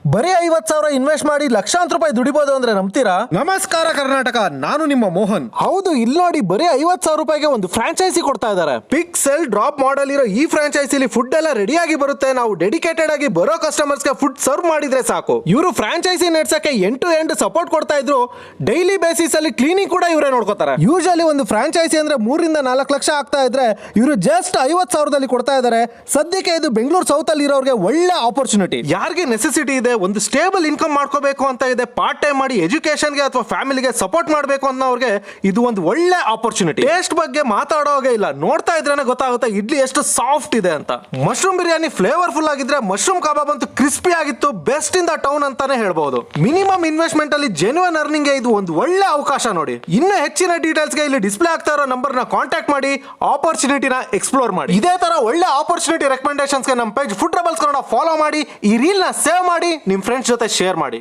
ಬರೀ 50,000 ಇನ್ವೆಸ್ಟ್ ಮಾಡಿ ಲಕ್ಷಾಂತರ ರೂಪಾಯಿ ದುಡಿಬಹುದು ಅಂದ್ರೆ ನಂಬ್ತೀರಾ? ನಮಸ್ಕಾರ ಕರ್ನಾಟಕ, ನಾನು ನಿಮ್ಮ ಮೋಹನ್. ಹೌದು, ಇಲ್ಲಿ ನೋಡಿ ಬರೀ 50,000 ರೂಪಾಯಿಗೆ ಒಂದು ಫ್ರಾಂಚೈಸಿ ಕೊಡ್ತಾ ಇದ್ದಾರೆ. ಪಿಕ್ ಸೆಲ್ ಡ್ರಾಪ್ ಮಾಡಲ್ ಇರೋ ಈ ಫ್ರಾಂಚೈಸಿಲಿ ಫುಡ್ ಎಲ್ಲ ರೆಡಿ ಆಗಿ ಬರುತ್ತೆ. ನಾವು ಡೆಡಿಕೇಟೆಡ್ ಆಗಿ ಬರೋ ಕಸ್ಟಮರ್ಸ್ ಗೆ ಫುಡ್ ಸರ್ವ್ ಮಾಡಿದ್ರೆ ಸಾಕು. ಇವರು ಫ್ರಾಂಚೈಸಿ ನಡೆಸಕ್ಕೆ ಎಂಡ್ ಟು ಎಂಡ್ ಸಪೋರ್ಟ್ ಕೊಡ್ತಾ ಇದ್ರು. ಡೈಲಿ ಬೇಸಿಸ್ ಅಲ್ಲಿ ಕ್ಲೀನಿಂಗ್ ಕೂಡ ಇವರೇ ನೋಡ್ಕೋತಾರೆ. ಯೂಶಲಿ ಒಂದು ಫ್ರಾಂಚೈಸಿ ಅಂದ್ರೆ 3 ರಿಂದ 4 ಲಕ್ಷ ಆಗ್ತಾ ಇದ್ರೆ ಇವರು ಜಸ್ಟ್ 50,000ದಲ್ಲಿ ಕೊಡ್ತಾ ಇದ್ದಾರೆ. ಸದ್ಯಕ್ಕೆ ಇದು ಬೆಂಗಳೂರು ಸೌತ್ ಅಲ್ಲಿ ಇರೋರಿಗೆ ಒಳ್ಳೆ ಆಪರ್ಚುನಿಟಿ. ಯಾರಿಗೆ ನೆಸೆಸಿಟಿ ಇದೆ, ಒಂದು ಸ್ಟೇಬಲ್ ಇನ್ಕಮ್ ಮಾಡ್ಕೋಬೇಕು ಅಂತ ಇದೆ, ಪಾರ್ಟ್ ಟೈಮ್ ಮಾಡಿ ಎಜುಕೇಶನ್ಗೆ ಅಥವಾ ಫ್ಯಾಮಿಲಿಗೆ ಸಪೋರ್ಟ್ ಮಾಡಬೇಕು ಅನ್ನೋರಿಗೆ ಇದು ಒಂದು ಒಳ್ಳೆ ಆಪರ್ಚುನಿಟಿ. ಟೇಸ್ಟ್ ಬಗ್ಗೆ ಮಾತಾಡೋಗೆ ಇಲ್ಲ, ನೋಡ್ತಾ ಇದ್ರೇನೆ ಗೊತ್ತಾಗುತ್ತೆ ಇಡ್ಲಿ ಎಷ್ಟು ಸಾಫ್ಟ್ ಇದೆ ಅಂತ. ಮಶ್ರೂಮ್ ಬಿರಿಯಾನಿ ಫ್ಲೇವರ್ಫುಲ್ ಆಗಿದ್ರೆ, ಮಶ್ರೂಮ್ ಕಬಾಬ್ ಅಂತೂ ಕ್ರಿಸ್ಪಿ ಆಗಿತ್ತು. ಬೆಸ್ಟ್ ಇನ್ ದ ಟೌನ್ ಅಂತಾನೆ ಹೇಳ್ಬಹುದು. ಮಿನಿಮಮ್ ಇನ್ವೆಸ್ಟ್ಮೆಂಟ್ ಅಲ್ಲಿ ಜೆನ್ಯೂನ್ ಅರ್ನಿಂಗ್ ಗೆ ಇದು ಒಂದು ಒಳ್ಳೆ ಅವಕಾಶ ನೋಡಿ. ಇನ್ನು ಹೆಚ್ಚಿನ ಡೀಟೇಲ್ಸ್ ಗೆ ಇಲ್ಲಿ ಡಿಸ್ಪ್ಲೇ ಆಗ್ತಾ ಇರೋ ನಂಬರ್ ನ ಕಾಂಟ್ಯಾಕ್ಟ್ ಮಾಡಿ ಆಪರ್ಚುನಿಟಿನ ಎಕ್ಸ್ಪ್ಲೋರ್ ಮಾಡಿ. ಇದೇ ತರ ಒಳ್ಳೆ ಆಪರ್ಚುನಿಟಿ ರೆಕಮೆಂಡೇಶನ್ಸ್ ಗೆ ನಮ್ಮ page food troubles Kannada follow ಮಾಡಿ. ಈ ರೀಲ್ ನ ಸೇವ್ ಮಾಡಿ, ನಿಮ್ ಫ್ರೆಂಡ್ಸ್ ಜೊತೆ ಶೇರ್ ಮಾಡಿ.